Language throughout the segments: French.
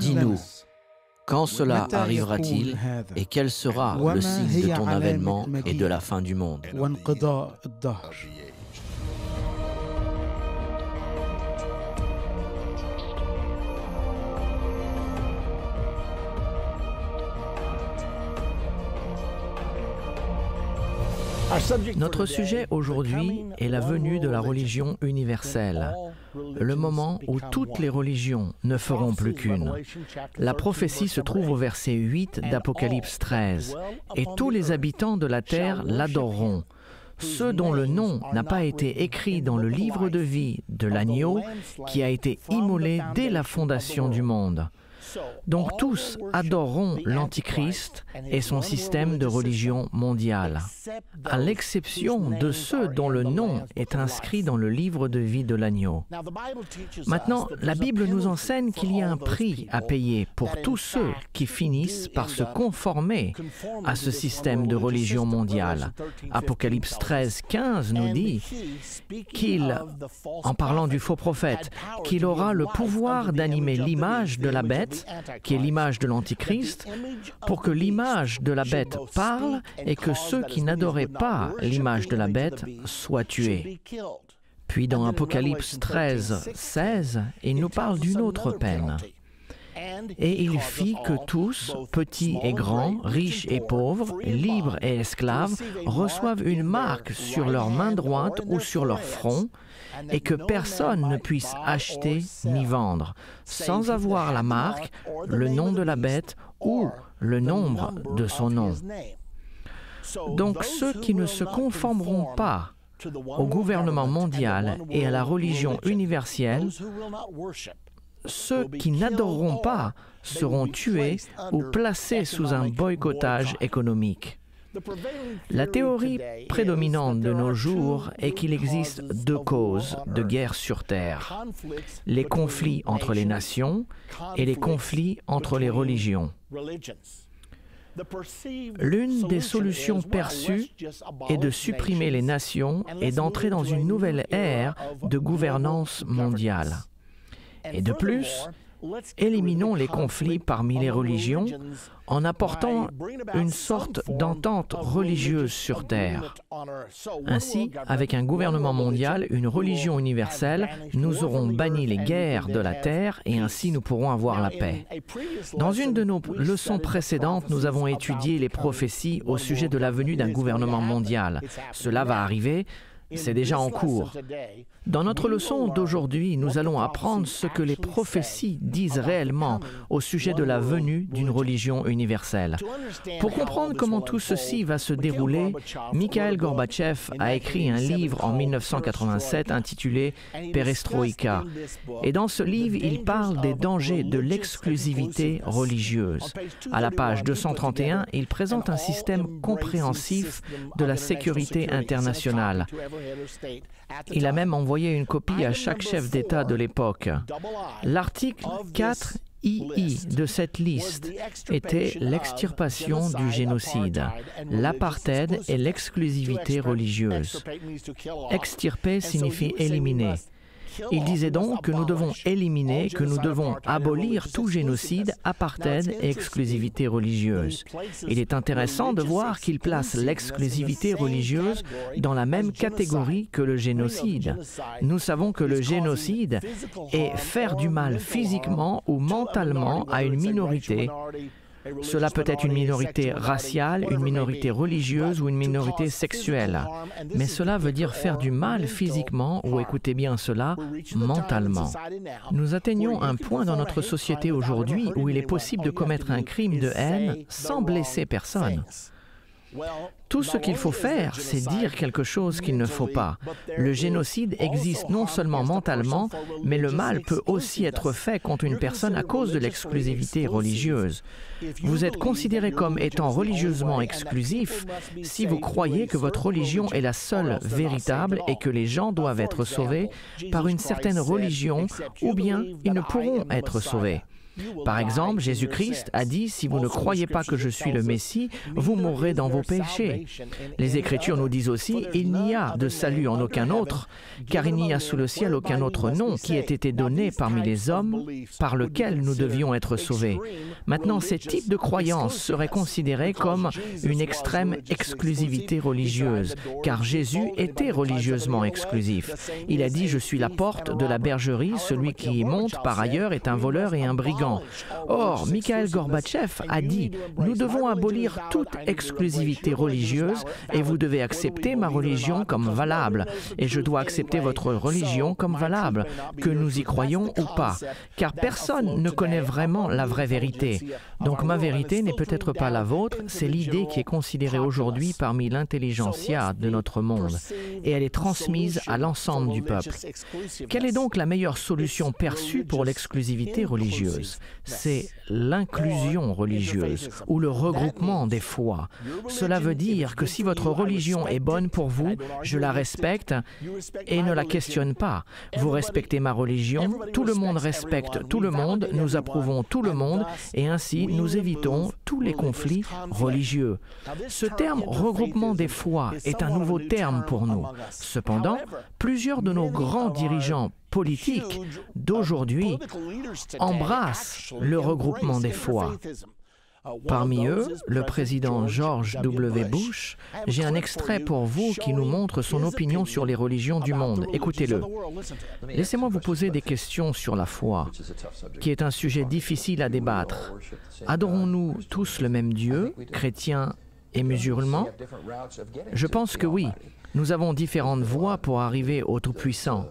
Dis-nous, quand cela arrivera-t-il et quel sera le signe de ton avènement et de la fin du monde? Notre sujet aujourd'hui est la venue de la religion universelle, le moment où toutes les religions ne feront plus qu'une. La prophétie se trouve au verset 8 d'Apocalypse 13, « Et tous les habitants de la terre l'adoreront, ceux dont le nom n'a pas été écrit dans le livre de vie de l'agneau qui a été immolé dès la fondation du monde. » Donc tous adoreront l'Antichrist et son système de religion mondiale, à l'exception de ceux dont le nom est inscrit dans le livre de vie de l'agneau. Maintenant, la Bible nous enseigne qu'il y a un prix à payer pour tous ceux qui finissent par se conformer à ce système de religion mondiale. Apocalypse 13, 15 nous dit qu'il, en parlant du faux prophète, qu'il aura le pouvoir d'animer l'image de la bête, qui est l'image de l'Antichrist, pour que l'image de la bête parle et que ceux qui n'adoraient pas l'image de la bête soient tués. Puis dans Apocalypse 13, 16, il nous parle d'une autre peine. Et il fit que tous, petits et grands, riches et pauvres, libres et esclaves, reçoivent une marque sur leur main droite ou sur leur front, et que personne ne puisse acheter ni vendre, sans avoir la marque, le nom de la bête ou le nombre de son nom. Donc ceux qui ne se conformeront pas au gouvernement mondial et à la religion universelle, ceux qui n'adoreront pas seront tués ou placés sous un boycottage économique. La théorie prédominante de nos jours est qu'il existe deux causes de guerre sur Terre, les conflits entre les nations et les conflits entre les religions. L'une des solutions perçues est de supprimer les nations et d'entrer dans une nouvelle ère de gouvernance mondiale. Et de plus, éliminons les conflits parmi les religions en apportant une sorte d'entente religieuse sur Terre. Ainsi, avec un gouvernement mondial, une religion universelle, nous aurons banni les guerres de la Terre et ainsi nous pourrons avoir la paix. Dans une de nos leçons précédentes, nous avons étudié les prophéties au sujet de la venue d'un gouvernement mondial. Cela va arriver. C'est déjà en cours. Dans notre leçon d'aujourd'hui, nous allons apprendre ce que les prophéties disent réellement au sujet de la venue d'une religion universelle. Pour comprendre comment tout ceci va se dérouler, Mikhail Gorbatchev a écrit un livre en 1987 intitulé « Perestroïka ». Et dans ce livre, il parle des dangers de l'exclusivité religieuse. À la page 231, il présente un système compréhensif de la sécurité internationale. Il a même envoyé une copie à chaque chef d'État de l'époque. L'article 4 II de cette liste était l'extirpation du génocide, l'apartheid et l'exclusivité religieuse. Extirper signifie éliminer. Il disait donc que nous devons éliminer, que nous devons abolir tout génocide, apartheid et exclusivité religieuse. Il est intéressant de voir qu'il place l'exclusivité religieuse dans la même catégorie que le génocide. Nous savons que le génocide est faire du mal physiquement ou mentalement à une minorité. Cela peut être une minorité raciale, une minorité religieuse ou une minorité sexuelle. Mais cela veut dire faire du mal physiquement ou, écoutez bien cela, mentalement. Nous atteignons un point dans notre société aujourd'hui où il est possible de commettre un crime de haine sans blesser personne. Tout ce qu'il faut faire, c'est dire quelque chose qu'il ne faut pas. Le génocide existe non seulement mentalement, mais le mal peut aussi être fait contre une personne à cause de l'exclusivité religieuse. Vous êtes considéré comme étant religieusement exclusif si vous croyez que votre religion est la seule véritable et que les gens doivent être sauvés par une certaine religion ou bien ils ne pourront être sauvés. Par exemple, Jésus-Christ a dit « Si vous ne croyez pas que je suis le Messie, vous mourrez dans vos péchés ». Les Écritures nous disent aussi « Il n'y a de salut en aucun autre, car il n'y a sous le ciel aucun autre nom qui ait été donné parmi les hommes par lequel nous devions être sauvés ». Maintenant, ces types de croyances seraient considérés comme une extrême exclusivité religieuse, car Jésus était religieusement exclusif. Il a dit « Je suis la porte de la bergerie, celui qui y monte par ailleurs est un voleur et un brigand ». Or, Mikhaïl Gorbatchev a dit « Nous devons abolir toute exclusivité religieuse et vous devez accepter ma religion comme valable et je dois accepter votre religion comme valable, que nous y croyons ou pas, car personne ne connaît vraiment la vraie vérité. Donc ma vérité n'est peut-être pas la vôtre, c'est l'idée qui est considérée aujourd'hui parmi l'intelligentsia de notre monde et elle est transmise à l'ensemble du peuple. Quelle est donc la meilleure solution perçue pour l'exclusivité religieuse ? C'est l'inclusion religieuse ou le regroupement des foi. Cela veut dire que si votre religion est bonne pour vous, je la respecte et ne la questionne pas. Vous respectez ma religion, tout le monde respecte tout le monde, nous approuvons tout le monde et ainsi nous évitons tous les conflits religieux. Ce terme « regroupement des foi » est un nouveau terme pour nous. Cependant, plusieurs de nos grands dirigeants politiques d'aujourd'hui embrassent le regroupement des foi. Parmi eux, le président George W. Bush, j'ai un extrait pour vous qui nous montre son opinion sur les religions du monde. Écoutez-le. Laissez-moi vous poser des questions sur la foi, qui est un sujet difficile à débattre. Adorons-nous tous le même Dieu, chrétiens et musulmans? Je pense que oui. Nous avons différentes voies pour arriver au Tout-Puissant.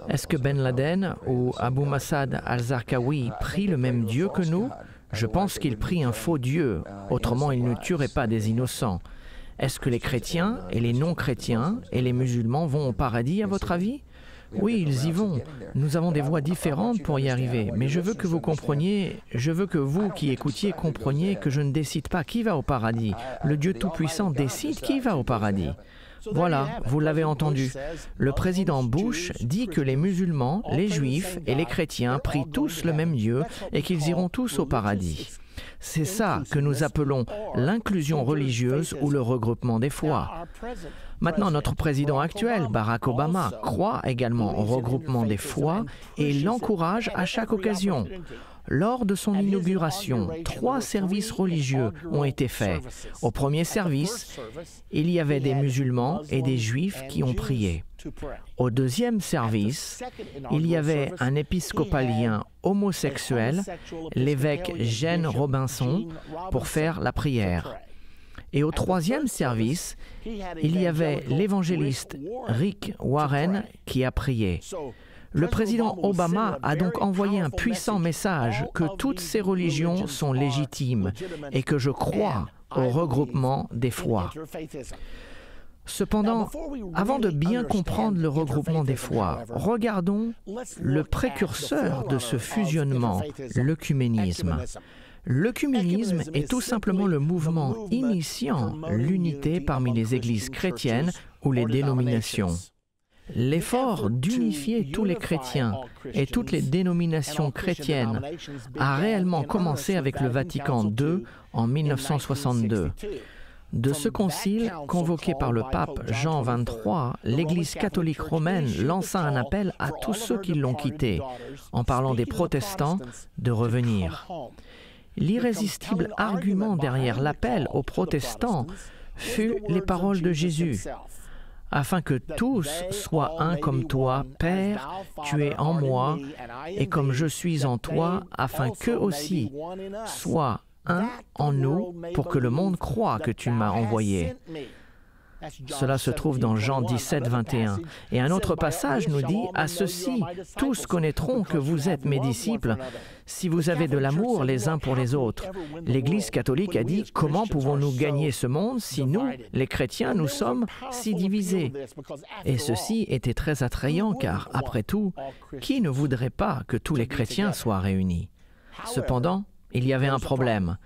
Est-ce que Ben Laden ou Abu Massad al-Zarqawi prient le même Dieu que nous? Je pense qu'ils prient un faux Dieu, autrement ils ne tueraient pas des innocents. Est-ce que les chrétiens et les non-chrétiens et les musulmans vont au paradis, à votre avis? Oui, ils y vont. Nous avons des voies différentes pour y arriver, mais je veux que vous compreniez, je veux que vous qui écoutiez compreniez que je ne décide pas qui va au paradis. Le Dieu Tout-Puissant décide qui va au paradis. Voilà, vous l'avez entendu. Le président Bush dit que les musulmans, les juifs et les chrétiens prient tous le même Dieu et qu'ils iront tous au paradis. C'est ça que nous appelons l'inclusion religieuse ou le regroupement des foi. Maintenant, notre président actuel, Barack Obama, croit également au regroupement des foi et l'encourage à chaque occasion. Lors de son inauguration, 3 services religieux ont été faits. Au premier service, il y avait des musulmans et des juifs qui ont prié. Au deuxième service, il y avait un épiscopalien homosexuel, l'évêque Gene Robinson, pour faire la prière. Et au troisième service, il y avait l'évangéliste Rick Warren qui a prié. Le président Obama a donc envoyé un puissant message que toutes ces religions sont légitimes et que je crois au regroupement des foi. Cependant, avant de bien comprendre le regroupement des foi, regardons le précurseur de ce fusionnement, l'œcuménisme. L'œcuménisme est tout simplement le mouvement initiant l'unité parmi les églises chrétiennes ou les dénominations. L'effort d'unifier tous les chrétiens et toutes les dénominations chrétiennes a réellement commencé avec le Vatican II en 1962. De ce concile, convoqué par le pape Jean XXIII, l'Église catholique romaine lança un appel à tous ceux qui l'ont quitté, en parlant des protestants, de revenir. L'irrésistible argument derrière l'appel aux protestants fut les paroles de Jésus. Afin que tous soient un comme toi, Père, tu es en moi, et comme je suis en toi, afin qu'eux aussi soient un en nous, pour que le monde croie que tu m'as envoyé. Cela se trouve dans Jean 17, 21. Et un autre passage nous dit « À ceci, tous connaîtront que vous êtes mes disciples, si vous avez de l'amour les uns pour les autres. » L'Église catholique a dit « Comment pouvons-nous gagner ce monde si nous, les chrétiens, nous sommes si divisés ?» Et ceci était très attrayant car, après tout, qui ne voudrait pas que tous les chrétiens soient réunis? Cependant, il y avait un problème.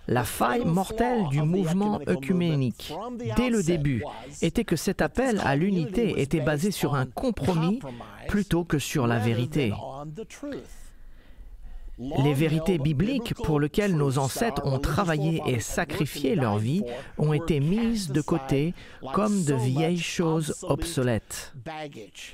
La faille mortelle du mouvement œcuménique, dès le début, était que cet appel à l'unité était basé sur un compromis plutôt que sur la vérité. Les vérités bibliques pour lesquelles nos ancêtres ont travaillé et sacrifié leur vie ont été mises de côté comme de vieilles choses obsolètes.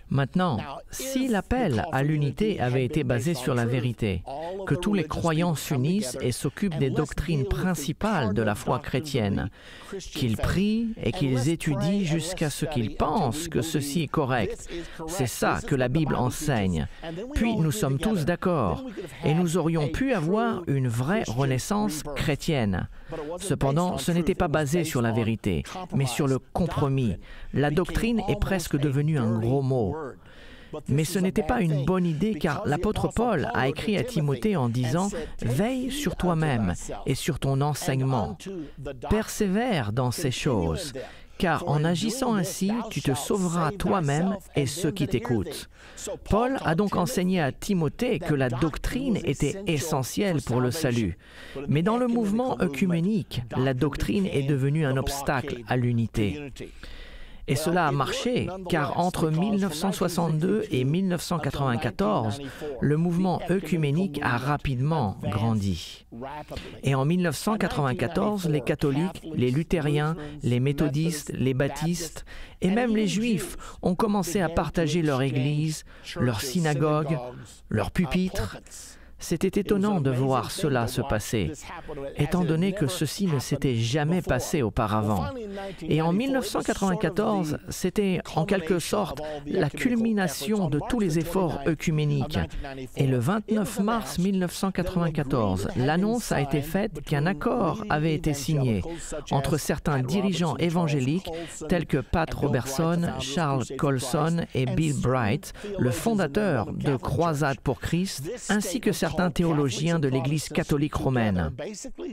Maintenant, si l'appel à l'unité avait été basé sur la vérité, que tous les croyants s'unissent et s'occupent des doctrines principales de la foi chrétienne, qu'ils prient et qu'ils étudient jusqu'à ce qu'ils pensent que ceci est correct, c'est ça que la Bible enseigne. Puis nous sommes tous d'accord et nous aurions pu avoir une vraie renaissance chrétienne. Cependant, ce n'était pas basé sur la vérité, mais sur le compromis. La doctrine est presque devenue un gros mot. Mais ce n'était pas une bonne idée car l'apôtre Paul a écrit à Timothée en disant « Veille sur toi-même et sur ton enseignement. Persévère dans ces choses. » Car en agissant ainsi, tu te sauveras toi-même et ceux qui t'écoutent. Paul a donc enseigné à Timothée que la doctrine était essentielle pour le salut. Mais dans le mouvement œcuménique, la doctrine est devenue un obstacle à l'unité. Et cela a marché, car entre 1962 et 1994, le mouvement œcuménique a rapidement grandi. Et en 1994, les catholiques, les luthériens, les méthodistes, les baptistes et même les juifs ont commencé à partager leur église, leur synagogue, leur pupitre. C'était étonnant de voir cela se passer, étant donné que ceci ne s'était jamais passé auparavant. Et en 1994, c'était en quelque sorte la culmination de tous les efforts œcuméniques. Et le 29 mars 1994, l'annonce a été faite qu'un accord avait été signé entre certains dirigeants évangéliques tels que Pat Robertson, Charles Colson et Bill Bright, le fondateur de Croisade pour Christ, ainsi que certains théologiens de l'Église catholique romaine.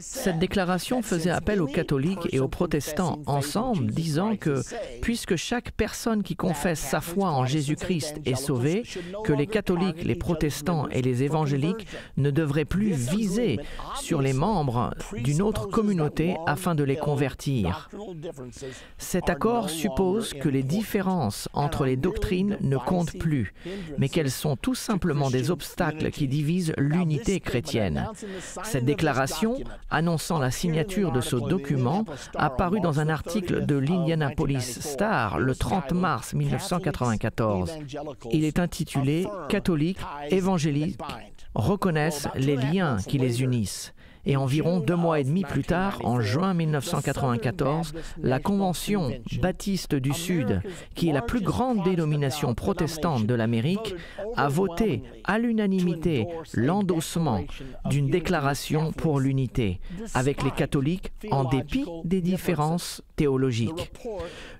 Cette déclaration faisait appel aux catholiques et aux protestants ensemble, disant que, puisque chaque personne qui confesse sa foi en Jésus-Christ est sauvée, que les catholiques, les protestants et les évangéliques ne devraient plus viser sur les membres d'une autre communauté afin de les convertir. Cet accord suppose que les différences entre les doctrines ne comptent plus, mais qu'elles sont tout simplement des obstacles qui divisent l'unité chrétienne. Cette déclaration, annonçant la signature de ce document, a paru dans un article de l'Indianapolis Star le 30 mars 1994. Il est intitulé « Catholiques, évangéliques reconnaissent les liens qui les unissent ». Et environ 2 mois et demi plus tard, en juin 1994, la Convention baptiste du Sud, qui est la plus grande dénomination protestante de l'Amérique, a voté à l'unanimité l'endossement d'une déclaration pour l'unité avec les catholiques en dépit des différences théologiques.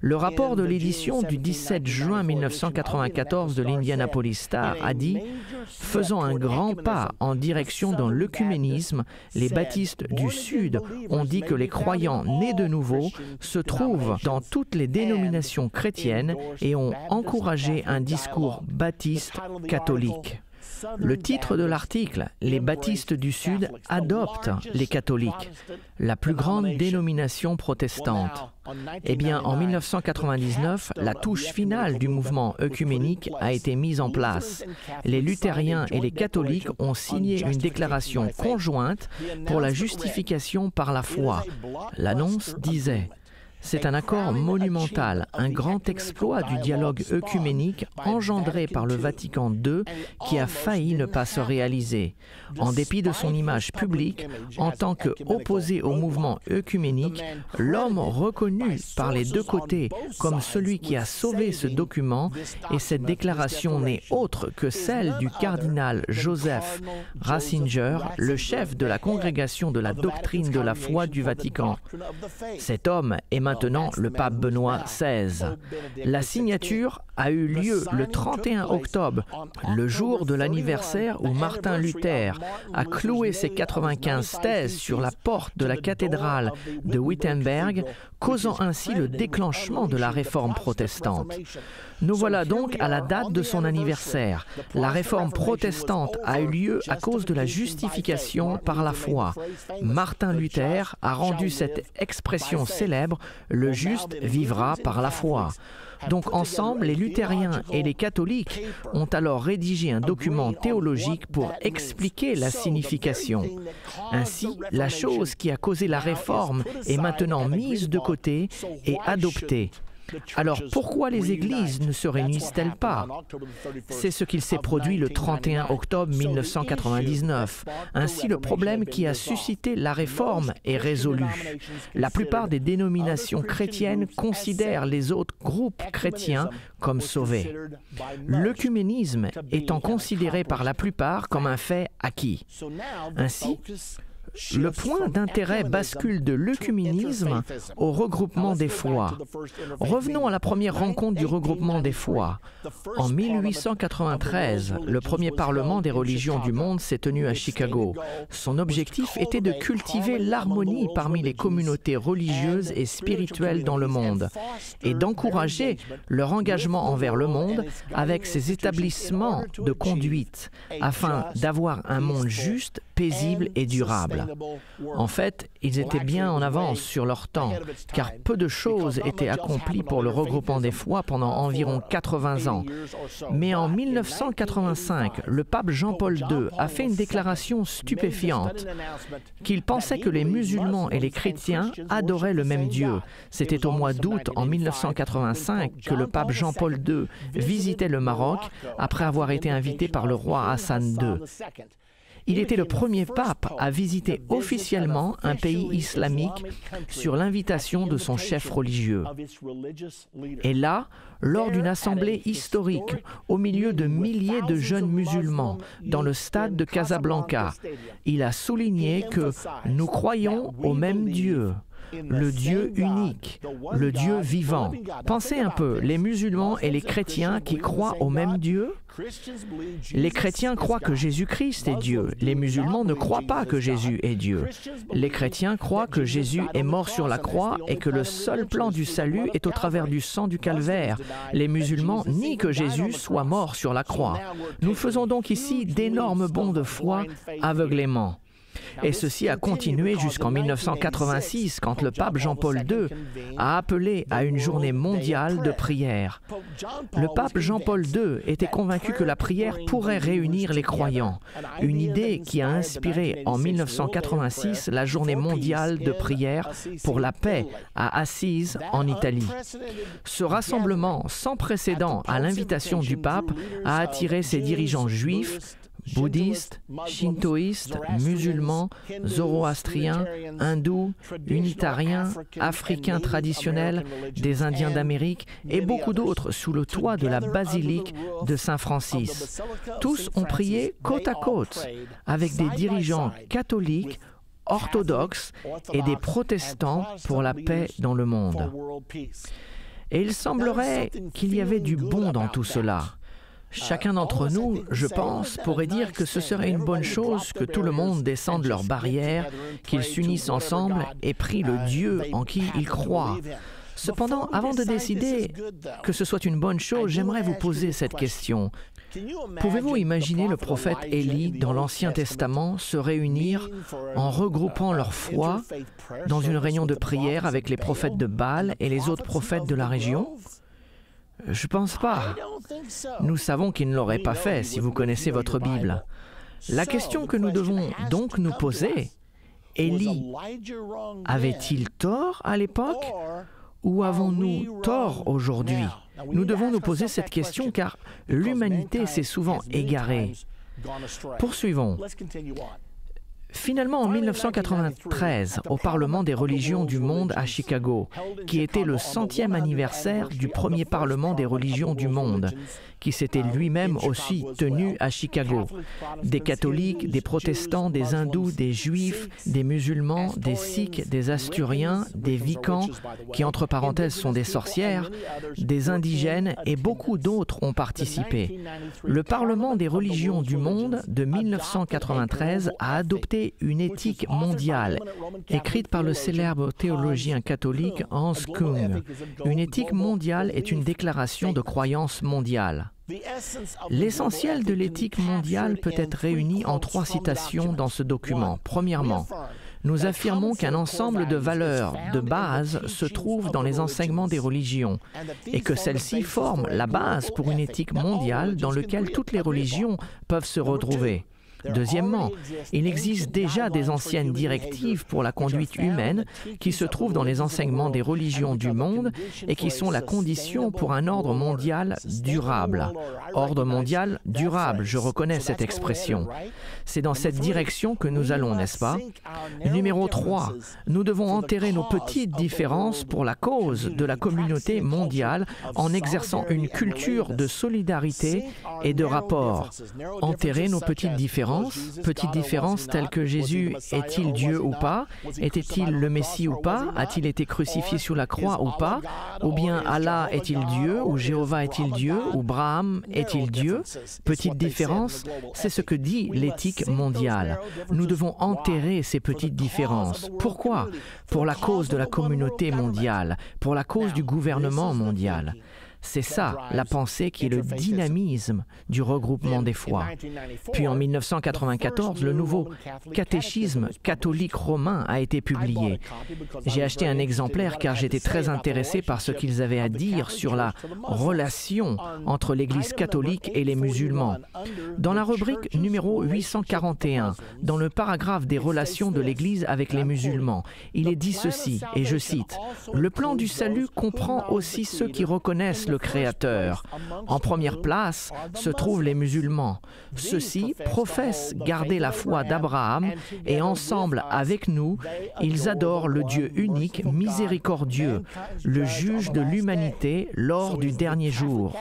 Le rapport de l'édition du 17 juin 1994 de l'Indianapolis Star a dit « Faisant un grand pas en direction dans l'œcuménisme, les baptistes du Sud ont dit que les croyants nés de nouveau se trouvent dans toutes les dénominations chrétiennes et ont encouragé un discours baptiste catholique. » Le titre de l'article, « Les baptistes du Sud adoptent les catholiques, la plus grande dénomination protestante ». Eh bien, en 1999, la touche finale du mouvement œcuménique a été mise en place. Les luthériens et les catholiques ont signé une déclaration conjointe pour la justification par la foi. L'annonce disait: c'est un accord monumental, un grand exploit du dialogue œcuménique engendré par le Vatican II qui a failli ne pas se réaliser. En dépit de son image publique, en tant qu'opposé au mouvement œcuménique, l'homme reconnu par les deux côtés comme celui qui a sauvé ce document, et cette déclaration n'est autre que celle du cardinal Joseph Ratzinger, le chef de la congrégation de la doctrine de la foi du Vatican. Cet homme, Emmanuel maintenant le pape Benoît XVI. La signature a eu lieu le 31 octobre, le jour de l'anniversaire où Martin Luther a cloué ses 95 thèses sur la porte de la cathédrale de Wittenberg, causant ainsi le déclenchement de la réforme protestante. Nous voilà donc à la date de son anniversaire. La réforme protestante a eu lieu à cause de la justification par la foi. Martin Luther a rendu cette expression célèbre « le juste vivra par la foi ». Donc ensemble, les luthériens et les catholiques ont alors rédigé un document théologique pour expliquer la signification. Ainsi, la chose qui a causé la réforme est maintenant mise de côté et adoptée. Alors pourquoi les églises ne se réunissent-elles pas? C'est ce qu'il s'est produit le 31 octobre 1999. Ainsi, le problème qui a suscité la réforme est résolu. La plupart des dénominations chrétiennes considèrent les autres groupes chrétiens comme sauvés. L'œcuménisme étant considéré par la plupart comme un fait acquis. Ainsi, le point d'intérêt bascule de l'œcuménisme au regroupement des foi. Revenons à la première rencontre du regroupement des foi. En 1893, le premier parlement des religions du monde s'est tenu à Chicago. Son objectif était de cultiver l'harmonie parmi les communautés religieuses et spirituelles dans le monde et d'encourager leur engagement envers le monde avec ses établissements de conduite afin d'avoir un monde juste, paisible et durable. En fait, ils étaient bien en avance sur leur temps, car peu de choses étaient accomplies pour le regroupement des foi pendant environ 80 ans. Mais en 1985, le pape Jean-Paul II a fait une déclaration stupéfiante, qu'il pensait que les musulmans et les chrétiens adoraient le même Dieu. C'était au mois d'août en 1985 que le pape Jean-Paul II visitait le Maroc après avoir été invité par le roi Hassan II. Il était le premier pape à visiter officiellement un pays islamique sur l'invitation de son chef religieux. Et là, lors d'une assemblée historique, au milieu de milliers de jeunes musulmans, dans le stade de Casablanca, il a souligné que nous croyons au même Dieu. Le Dieu unique, le Dieu vivant. Pensez un peu, les musulmans et les chrétiens qui croient au même Dieu. Les chrétiens croient que Jésus-Christ est Dieu. Les musulmans ne croient pas que Jésus est Dieu. Les chrétiens croient que Jésus est mort sur la croix et que le seul plan du salut est au travers du sang du calvaire. Les musulmans nient que Jésus soit mort sur la croix. Nous faisons donc ici d'énormes bonds de foi aveuglément. Et ceci a continué jusqu'en 1986, quand le pape Jean-Paul II a appelé à une journée mondiale de prière. Le pape Jean-Paul II était convaincu que la prière pourrait réunir les croyants, une idée qui a inspiré en 1986 la journée mondiale de prière pour la paix à Assise en Italie. Ce rassemblement sans précédent à l'invitation du pape a attiré ses dirigeants juifs, bouddhistes, shintoïstes, musulmans, zoroastriens, hindous, unitariens, africains traditionnels, des Indiens d'Amérique et beaucoup d'autres sous le toit de la basilique de Saint-Francis. Tous ont prié côte à côte avec des dirigeants catholiques, orthodoxes et des protestants pour la paix dans le monde. Et il semblerait qu'il y avait du bon dans tout cela. Chacun d'entre nous, je pense, pourrait dire que ce serait une bonne chose que tout le monde descende leurs barrières, qu'ils s'unissent ensemble et prient le Dieu en qui ils croient. Cependant, avant de décider que ce soit une bonne chose, j'aimerais vous poser cette question. Pouvez-vous imaginer le prophète Élie dans l'Ancien Testament se réunir en regroupant leur foi dans une réunion de prière avec les prophètes de Baal et les autres prophètes de la région? Je ne pense pas. Nous savons qu'il ne l'aurait pas fait si vous connaissez votre Bible. La question que nous devons donc nous poser, Élie avait-il tort à l'époque ou avons-nous tort aujourd'hui? Nous devons nous poser cette question car l'humanité s'est souvent égarée. Poursuivons. Finalement, en 1993, au Parlement des religions du monde à Chicago, qui était le 100e anniversaire du premier Parlement des religions du monde, qui s'était lui-même aussi tenu à Chicago. Des catholiques, des protestants, des hindous, des juifs, des musulmans, des sikhs, des asturiens, des vicans, qui entre parenthèses sont des sorcières, des indigènes et beaucoup d'autres ont participé. Le Parlement des religions du monde de 1993 a adopté une éthique mondiale, écrite par le célèbre théologien catholique Hans Kung. Une éthique mondiale est une déclaration de croyance mondiale. L'essentiel de l'éthique mondiale peut être réuni en 3 citations dans ce document. Premièrement, nous affirmons qu'un ensemble de valeurs de base se trouve dans les enseignements des religions et que celles-ci forment la base pour une éthique mondiale dans laquelle toutes les religions peuvent se retrouver. Deuxièmement, il existe déjà des anciennes directives pour la conduite humaine qui se trouvent dans les enseignements des religions du monde et qui sont la condition pour un ordre mondial durable. Ordre mondial durable, je reconnais cette expression. C'est dans cette direction que nous allons, n'est-ce pas? Numéro 3, nous devons enterrer nos petites différences pour la cause de la communauté mondiale en exerçant une culture de solidarité et de rapport. Enterrer nos petites différences telles que Jésus est-il Dieu ou pas? Était-il le Messie ou pas? A-t-il été crucifié sur la croix ou pas? Ou bien Allah est-il Dieu? Ou Jéhovah est-il Dieu? Ou Braham est-il Dieu? Petite différence, c'est ce que dit l'éthique mondiale. Nous devons enterrer ces petites différences. Pourquoi? Pour la cause de la communauté mondiale, pour la cause du gouvernement mondial. C'est ça, la pensée qui est le dynamisme du regroupement des foi. Puis en 1994, le nouveau catéchisme catholique romain a été publié. J'ai acheté un exemplaire car j'étais très intéressé par ce qu'ils avaient à dire sur la relation entre l'Église catholique et les musulmans. Dans la rubrique numéro 841, dans le paragraphe des relations de l'Église avec les musulmans, il est dit ceci, et je cite, « Le plan du salut comprend aussi ceux qui reconnaissent le Créateur. En première place se trouvent les musulmans. Ceux-ci professent garder la foi d'Abraham et ensemble avec nous, ils adorent le Dieu unique, miséricordieux, le juge de l'humanité lors du dernier jour.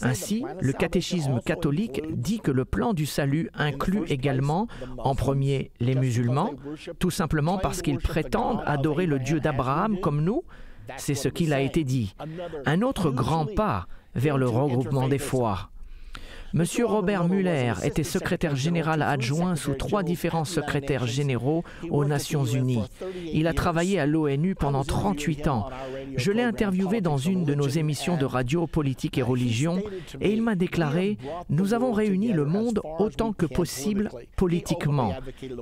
Ainsi, le catéchisme catholique dit que le plan du salut inclut également, en premier, les musulmans, tout simplement parce qu'ils prétendent adorer le Dieu d'Abraham comme nous. C'est ce qu'il a été dit. Un autre grand pas vers le regroupement des foi. Monsieur Robert Muller était secrétaire général adjoint sous 3 différents secrétaires généraux aux Nations Unies. Il a travaillé à l'ONU pendant 38 ans. Je l'ai interviewé dans une de nos émissions de radio politique et religion et il m'a déclaré « Nous avons réuni le monde autant que possible politiquement ».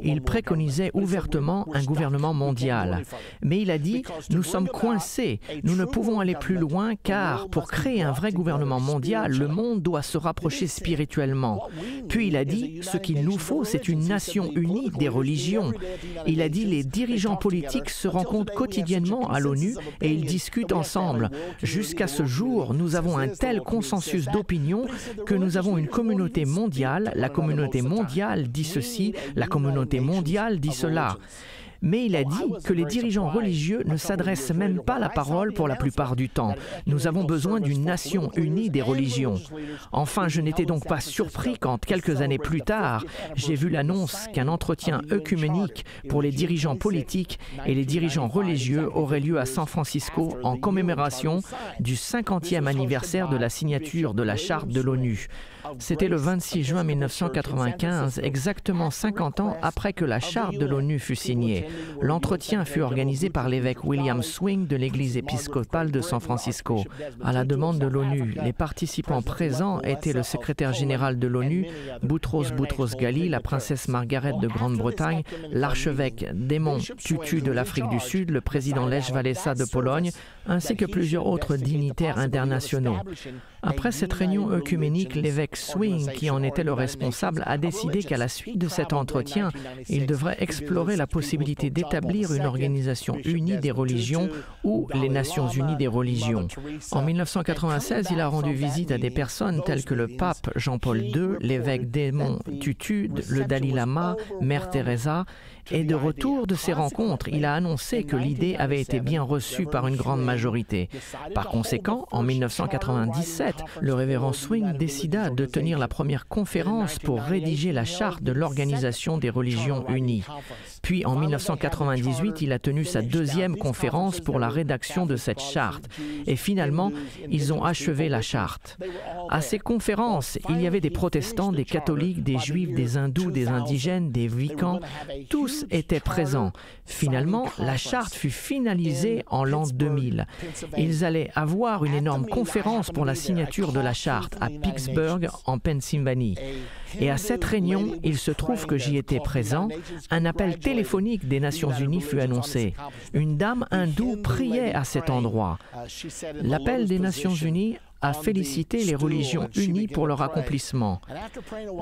Il préconisait ouvertement un gouvernement mondial. Mais il a dit « Nous sommes coincés, nous ne pouvons aller plus loin car pour créer un vrai gouvernement mondial, le monde doit se rapprocher spirituellement. » Puis il a dit, ce qu'il nous faut, c'est une nation unie des religions. Il a dit, les dirigeants politiques se rencontrent quotidiennement à l'ONU et ils discutent ensemble. Jusqu'à ce jour, nous avons un tel consensus d'opinion que nous avons une communauté mondiale. La communauté mondiale dit ceci, la communauté mondiale dit cela. Mais il a dit que les dirigeants religieux ne s'adressent même pas la parole pour la plupart du temps. Nous avons besoin d'une nation unie des religions. Enfin, je n'étais donc pas surpris quand, quelques années plus tard, j'ai vu l'annonce qu'un entretien œcuménique pour les dirigeants politiques et les dirigeants religieux aurait lieu à San Francisco en commémoration du 50e anniversaire de la signature de la Charte de l'ONU. C'était le 26 juin 1995, exactement 50 ans après que la Charte de l'ONU fut signée. L'entretien fut organisé par l'évêque William Swing de l'Église épiscopale de San Francisco. À la demande de l'ONU, les participants présents étaient le secrétaire général de l'ONU, Boutros Boutros-Ghali, la princesse Margaret de Grande-Bretagne, l'archevêque Desmond Tutu de l'Afrique du Sud, le président Lech Walesa de Pologne, ainsi que plusieurs autres dignitaires internationaux. Après cette réunion œcuménique, l'évêque Swing, qui en était le responsable, a décidé qu'à la suite de cet entretien, il devrait explorer la possibilité d'établir une organisation unie des religions ou les Nations unies des religions. En 1996, il a rendu visite à des personnes telles que le pape Jean-Paul II, l'évêque Desmond Tutu, le Dalai Lama, Mère Teresa, et de retour de ces rencontres, il a annoncé que l'idée avait été bien reçue par une grande majorité. Par conséquent, en 1997, le révérend Swing décida de tenir la première conférence pour rédiger la charte de l'Organisation des religions unies. Puis en 1998, il a tenu sa deuxième conférence pour la rédaction de cette charte. Et finalement, ils ont achevé la charte. À ces conférences, il y avait des protestants, des catholiques, des juifs, des hindous, des indigènes, des wiccans. Tous étaient présents. Finalement, la charte fut finalisée en l'an 2000. Ils allaient avoir une énorme conférence pour la signature de la charte à Pittsburgh, en Pennsylvanie. Et à cette réunion, il se trouve que j'y étais présent, un appel téléphonique des Nations Unies fut annoncé. Une dame hindoue priait à cet endroit. L'appel des Nations Unies a félicité les religions unies pour leur accomplissement.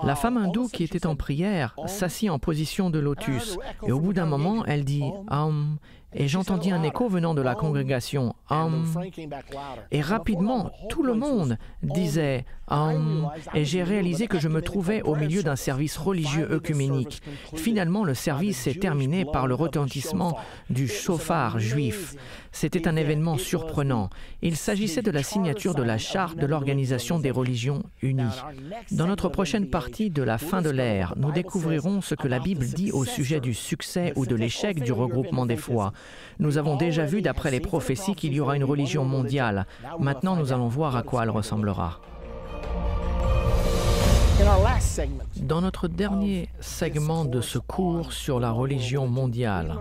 La femme hindoue qui était en prière s'assit en position de lotus et au bout d'un moment, elle dit « et j'entendis un écho venant de la congrégation « et rapidement, tout le monde disait « et j'ai réalisé que je me trouvais au milieu d'un service religieux œcuménique. Finalement, le service s'est terminé par le retentissement du chauffard juif. C'était un événement surprenant. Il s'agissait de la signature de la charte de l'Organisation des religions unies. Dans notre prochaine partie de la fin de l'ère, nous découvrirons ce que la Bible dit au sujet du succès ou de l'échec du regroupement des foi. Nous avons déjà vu d'après les prophéties qu'il y aura une religion mondiale. Maintenant, nous allons voir à quoi elle ressemblera. Dans notre dernier segment de ce cours sur la religion mondiale,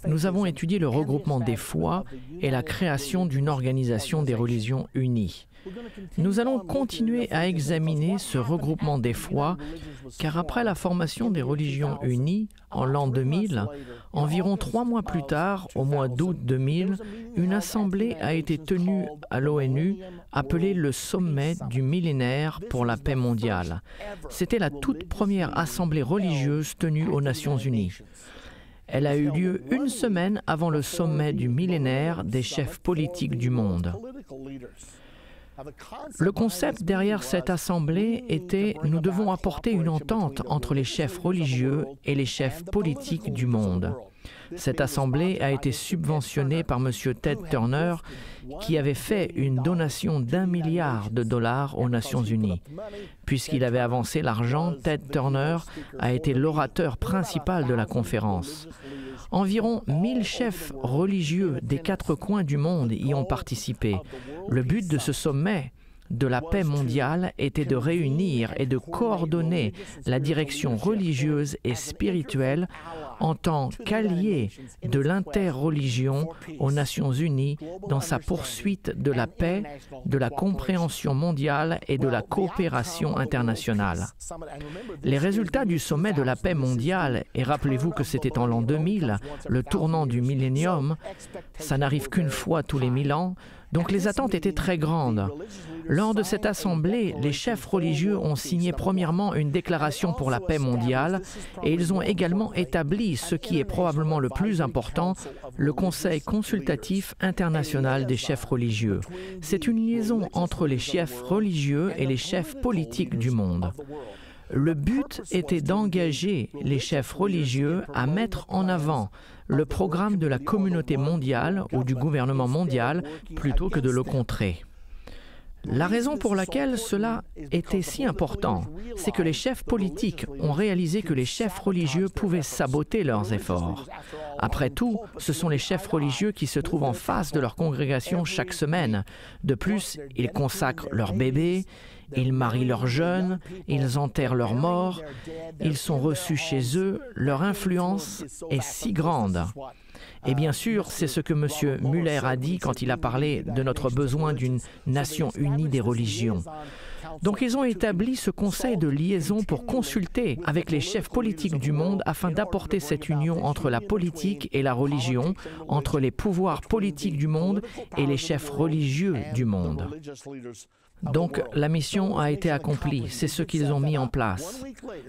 nous avons étudié le regroupement des foi et la création d'une organisation des religions unies. Nous allons continuer à examiner ce regroupement des foi, car après la formation des religions unies, en l'an 2000, environ 3 mois plus tard, au mois d'août 2000, une assemblée a été tenue à l'ONU, appelée le Sommet du millénaire pour la paix mondiale. C'était la toute première assemblée religieuse tenue aux Nations Unies. Elle a eu lieu une semaine avant le sommet du millénaire des chefs politiques du monde. Le concept derrière cette assemblée était « Nous devons apporter une entente entre les chefs religieux et les chefs politiques du monde ». Cette assemblée a été subventionnée par M. Ted Turner, qui avait fait une donation d'1 milliard de dollars aux Nations Unies. Puisqu'il avait avancé l'argent, Ted Turner a été l'orateur principal de la conférence. Environ 1000 chefs religieux des 4 coins du monde y ont participé. Le but de ce sommet de la paix mondiale était de réunir et de coordonner la direction religieuse et spirituelle en tant qu'allié de l'interreligion aux Nations Unies dans sa poursuite de la paix, de la compréhension mondiale et de la coopération internationale. Les résultats du sommet de la paix mondiale, et rappelez-vous que c'était en l'an 2000, le tournant du millénium, ça n'arrive qu'une fois tous les 1000 ans, donc les attentes étaient très grandes. Lors de cette assemblée, les chefs religieux ont signé premièrement une déclaration pour la paix mondiale et ils ont également établi ce qui est probablement le plus important, le Conseil consultatif international des chefs religieux. C'est une liaison entre les chefs religieux et les chefs politiques du monde. Le but était d'engager les chefs religieux à mettre en avant le programme de la communauté mondiale ou du gouvernement mondial plutôt que de le contrer. La raison pour laquelle cela était si important, c'est que les chefs politiques ont réalisé que les chefs religieux pouvaient saboter leurs efforts. Après tout, ce sont les chefs religieux qui se trouvent en face de leur congrégation chaque semaine. De plus, ils consacrent leurs bébés, ils marient leurs jeunes, ils enterrent leurs morts, ils sont reçus chez eux, leur influence est si grande. Et bien sûr, c'est ce que M. Muller a dit quand il a parlé de notre besoin d'une nation unie des religions. Donc ils ont établi ce conseil de liaison pour consulter avec les chefs politiques du monde afin d'apporter cette union entre la politique et la religion, entre les pouvoirs politiques du monde et les chefs religieux du monde. Donc, la mission a été accomplie, c'est ce qu'ils ont mis en place.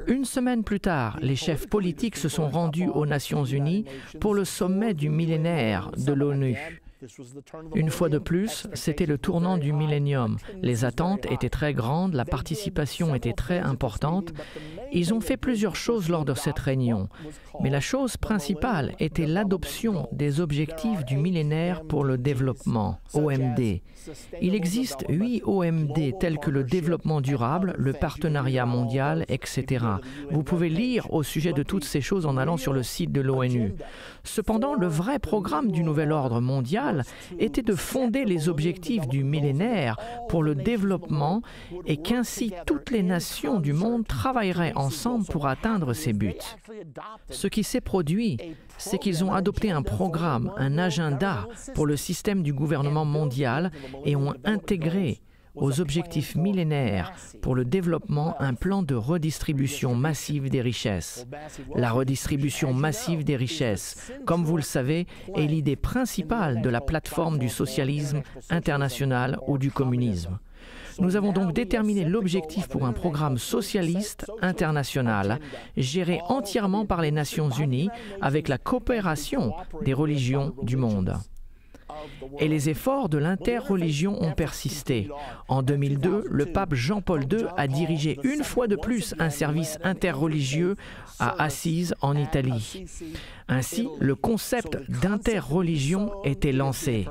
Une semaine plus tard, les chefs politiques se sont rendus aux Nations Unies pour le sommet du millénaire de l'ONU. Une fois de plus, c'était le tournant du millénium. Les attentes étaient très grandes, la participation était très importante. Ils ont fait plusieurs choses lors de cette réunion. Mais la chose principale était l'adoption des objectifs du millénaire pour le développement, OMD. Il existe 8 OMD tels que le développement durable, le partenariat mondial, etc. Vous pouvez lire au sujet de toutes ces choses en allant sur le site de l'ONU. Cependant, le vrai programme du nouvel ordre mondial était de fonder les objectifs du millénaire pour le développement et qu'ainsi toutes les nations du monde travailleraient ensemble pour atteindre ces buts. Ce qui s'est produit, c'est qu'ils ont adopté un programme, un agenda pour le système du gouvernement mondial et ont intégré aux objectifs millénaires pour le développement un plan de redistribution massive des richesses. La redistribution massive des richesses, comme vous le savez, est l'idée principale de la plateforme du socialisme international ou du communisme. Nous avons donc déterminé l'objectif pour un programme socialiste international géré entièrement par les Nations Unies avec la coopération des religions du monde. Et les efforts de l'interreligion ont persisté. En 2002, le pape Jean-Paul II a dirigé une fois de plus un service interreligieux à Assise en Italie. Ainsi, le concept d'interreligion était lancé.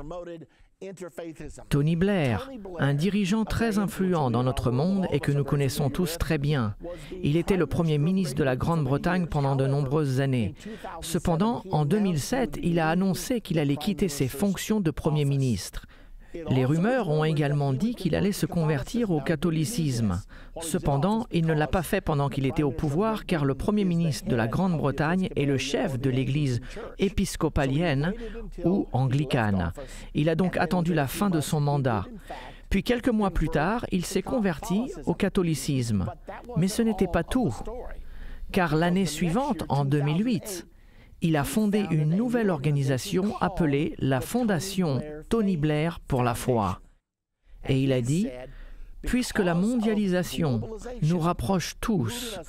Tony Blair, un dirigeant très influent dans notre monde et que nous connaissons tous très bien. Il était le premier ministre de la Grande-Bretagne pendant de nombreuses années. Cependant, en 2007, il a annoncé qu'il allait quitter ses fonctions de premier ministre. Les rumeurs ont également dit qu'il allait se convertir au catholicisme. Cependant, il ne l'a pas fait pendant qu'il était au pouvoir car le Premier ministre de la Grande-Bretagne est le chef de l'Église épiscopalienne ou anglicane. Il a donc attendu la fin de son mandat. Puis quelques mois plus tard, il s'est converti au catholicisme. Mais ce n'était pas tout, car l'année suivante, en 2008, il a fondé une nouvelle organisation appelée la Fondation Tony Blair pour la foi. Et il a dit, « Puisque la mondialisation nous rapproche tous,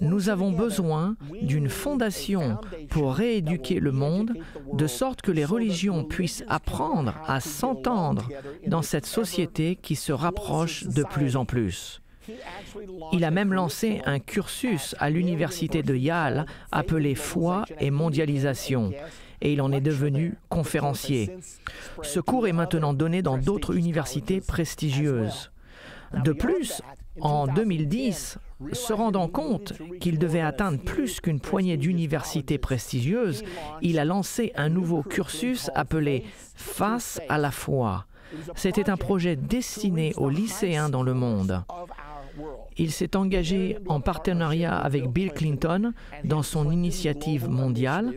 nous avons besoin d'une fondation pour rééduquer le monde, de sorte que les religions puissent apprendre à s'entendre dans cette société qui se rapproche de plus en plus. » Il a même lancé un cursus à l'université de Yale appelé Foi et mondialisation et il en est devenu conférencier. Ce cours est maintenant donné dans d'autres universités prestigieuses. De plus, en 2010, se rendant compte qu'il devait atteindre plus qu'une poignée d'universités prestigieuses, il a lancé un nouveau cursus appelé Face à la foi. C'était un projet destiné aux lycéens dans le monde. Il s'est engagé en partenariat avec Bill Clinton dans son initiative mondiale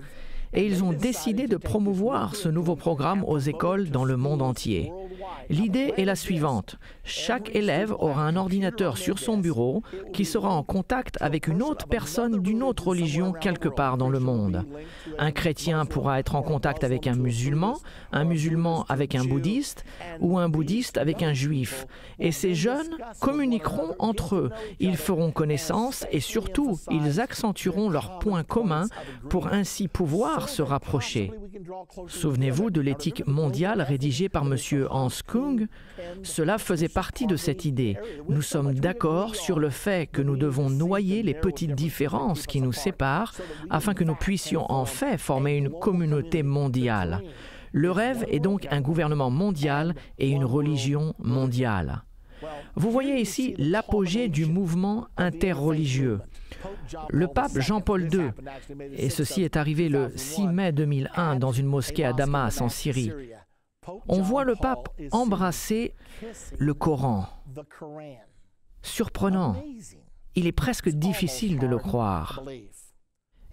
et ils ont décidé de promouvoir ce nouveau programme aux écoles dans le monde entier. L'idée est la suivante. Chaque élève aura un ordinateur sur son bureau qui sera en contact avec une autre personne d'une autre religion quelque part dans le monde. Un chrétien pourra être en contact avec un musulman avec un bouddhiste ou un bouddhiste avec un juif. Et ces jeunes communiqueront entre eux. Ils feront connaissance et surtout, ils accentueront leurs points communs pour ainsi pouvoir se rapprocher. Souvenez-vous de l'éthique mondiale rédigée par M. Hans Kung. Cela faisait partie de cette idée. Nous sommes d'accord sur le fait que nous devons noyer les petites différences qui nous séparent afin que nous puissions en fait former une communauté mondiale. Le rêve est donc un gouvernement mondial et une religion mondiale. Vous voyez ici l'apogée du mouvement interreligieux. Le pape Jean-Paul II, et ceci est arrivé le 6 mai 2001 dans une mosquée à Damas en Syrie, on voit le pape embrasser le Coran. Surprenant. Il est presque difficile de le croire.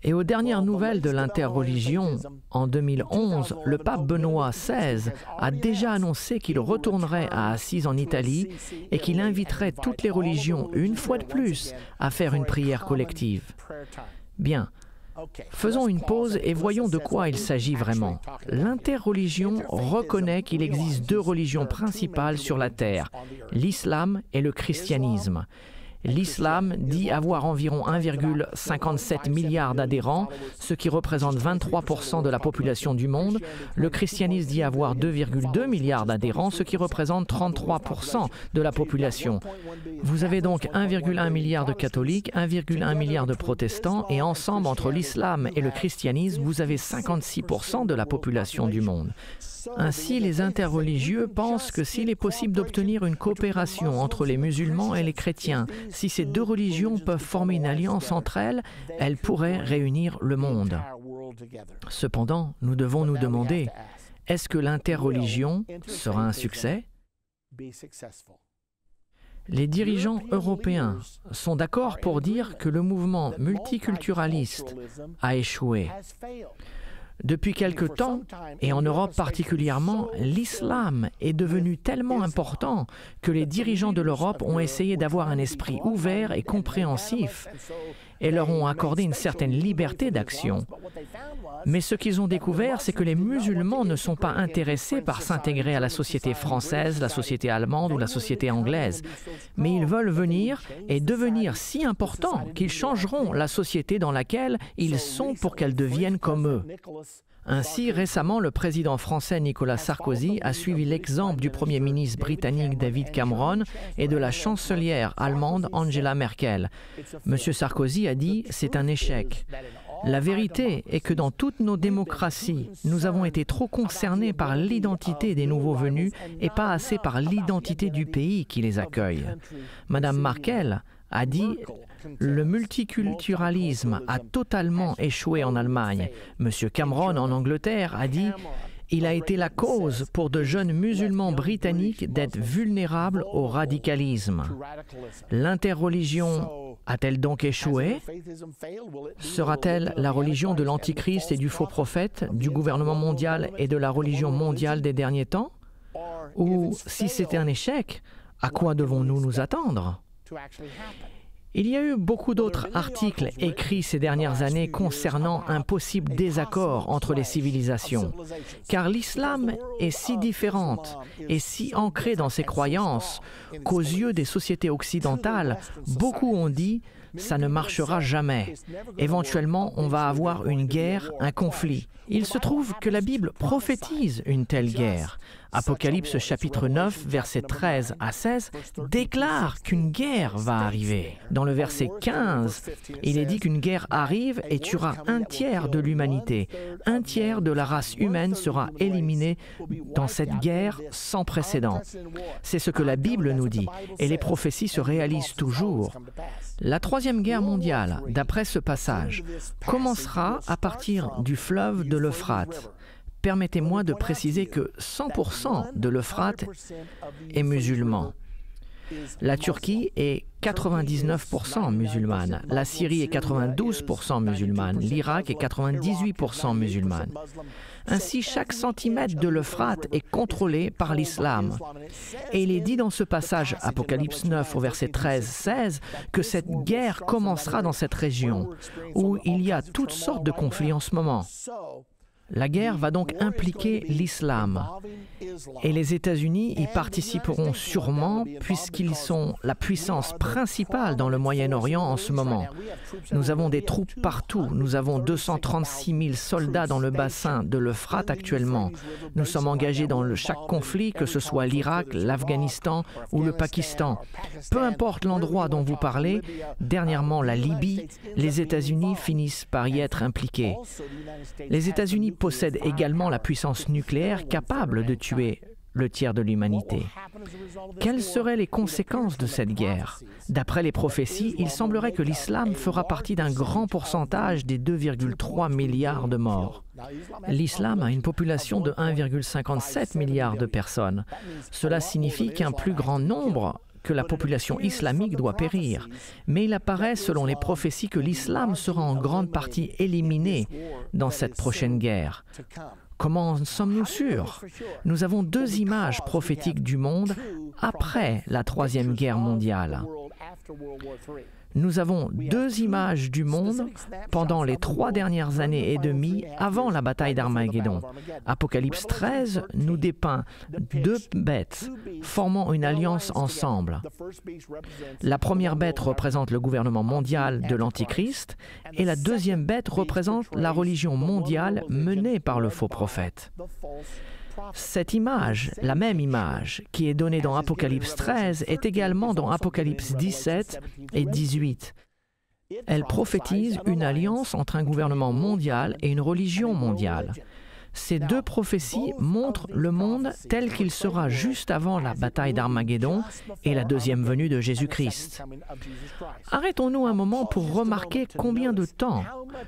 Et aux dernières nouvelles de l'interreligion, en 2011, le pape Benoît XVI a déjà annoncé qu'il retournerait à Assise en Italie et qu'il inviterait toutes les religions, une fois de plus, à faire une prière collective. Bien, faisons une pause et voyons de quoi il s'agit vraiment. L'interreligion reconnaît qu'il existe deux religions principales sur la terre, l'islam et le christianisme. L'islam dit avoir environ 1,57 milliard d'adhérents, ce qui représente 23% de la population du monde. Le christianisme dit avoir 2,2 milliards d'adhérents, ce qui représente 33% de la population. Vous avez donc 1,1 milliard de catholiques, 1,1 milliard de protestants, et ensemble, entre l'islam et le christianisme, vous avez 56% de la population du monde. Ainsi, les interreligieux pensent que s'il est possible d'obtenir une coopération entre les musulmans et les chrétiens, si ces deux religions peuvent former une alliance entre elles, elles pourraient réunir le monde. Cependant, nous devons nous demander, est-ce que l'interreligion sera un succès? Les dirigeants européens sont d'accord pour dire que le mouvement multiculturaliste a échoué. Depuis quelque temps, et en Europe particulièrement, l'islam est devenu tellement important que les dirigeants de l'Europe ont essayé d'avoir un esprit ouvert et compréhensif et leur ont accordé une certaine liberté d'action. Mais ce qu'ils ont découvert, c'est que les musulmans ne sont pas intéressés par s'intégrer à la société française, la société allemande ou la société anglaise. Mais ils veulent venir et devenir si importants qu'ils changeront la société dans laquelle ils sont pour qu'elle devienne comme eux. Ainsi, récemment, le président français Nicolas Sarkozy a suivi l'exemple du Premier ministre britannique David Cameron et de la chancelière allemande Angela Merkel. M. Sarkozy a dit « c'est un échec ». La vérité est que dans toutes nos démocraties, nous avons été trop concernés par l'identité des nouveaux venus et pas assez par l'identité du pays qui les accueille. Madame Merkel a dit « le multiculturalisme a totalement échoué en Allemagne ». M. Cameron en Angleterre a dit « il a été la cause pour de jeunes musulmans britanniques d'être vulnérables au radicalisme ». L'interreligion a-t-elle donc échoué? Sera-t-elle la religion de l'Antichrist et du faux prophète, du gouvernement mondial et de la religion mondiale des derniers temps? Ou, si c'était un échec, à quoi devons-nous nous attendre? Il y a eu beaucoup d'autres articles écrits ces dernières années concernant un possible désaccord entre les civilisations, car l'islam est si différente et si ancrée dans ses croyances qu'aux yeux des sociétés occidentales, beaucoup ont dit « ça ne marchera jamais ». Éventuellement, on va avoir une guerre, un conflit. Il se trouve que la Bible prophétise une telle guerre. Apocalypse chapitre 9, versets 13 à 16, déclare qu'une guerre va arriver. Dans le verset 15, il est dit qu'une guerre arrive et tuera un tiers de l'humanité. Un tiers de la race humaine sera éliminé dans cette guerre sans précédent. C'est ce que la Bible nous dit, et les prophéties se réalisent toujours. La Troisième Guerre mondiale, d'après ce passage, commencera à partir du fleuve de l'Euphrate. Permettez-moi de préciser que 100% de l'Euphrate est musulman. La Turquie est 99% musulmane, la Syrie est 92% musulmane, l'Irak est 98% musulmane. Ainsi, chaque centimètre de l'Euphrate est contrôlé par l'islam. Et il est dit dans ce passage, Apocalypse 9 au verset 13-16, que cette guerre commencera dans cette région, où il y a toutes sortes de conflits en ce moment. La guerre va donc impliquer l'islam et les États-Unis y participeront sûrement puisqu'ils sont la puissance principale dans le Moyen-Orient en ce moment. Nous avons des troupes partout. Nous avons 236 000 soldats dans le bassin de l'Euphrate actuellement. Nous sommes engagés dans chaque conflit, que ce soit l'Irak, l'Afghanistan ou le Pakistan. Peu importe l'endroit dont vous parlez, dernièrement la Libye, les États-Unis finissent par y être impliqués. Les États-Unis possèdent également la puissance nucléaire capable de tuer le tiers de l'humanité. Quelles seraient les conséquences de cette guerre? D'après les prophéties, il semblerait que l'islam fera partie d'un grand pourcentage des 2,3 milliards de morts. L'islam a une population de 1,57 milliard de personnes. Cela signifie qu'un plus grand nombre que la population islamique doit périr, mais il apparaît selon les prophéties que l'islam sera en grande partie éliminé dans cette prochaine guerre. Comment en sommes-nous sûrs? Nous avons deux images prophétiques du monde après la Troisième Guerre mondiale. Nous avons deux images du monde pendant les 3 dernières années et demie avant la bataille d'Armageddon. Apocalypse 13 nous dépeint 2 bêtes formant une alliance ensemble. La première bête représente le gouvernement mondial de l'Antichrist et la deuxième bête représente la religion mondiale menée par le faux prophète. Cette image, la même image, qui est donnée dans Apocalypse 13, est également dans Apocalypse 17 et 18. Elle prophétise une alliance entre un gouvernement mondial et une religion mondiale. Ces deux prophéties montrent le monde tel qu'il sera juste avant la bataille d'Armageddon et la deuxième venue de Jésus-Christ. Arrêtons-nous un moment pour remarquer combien de temps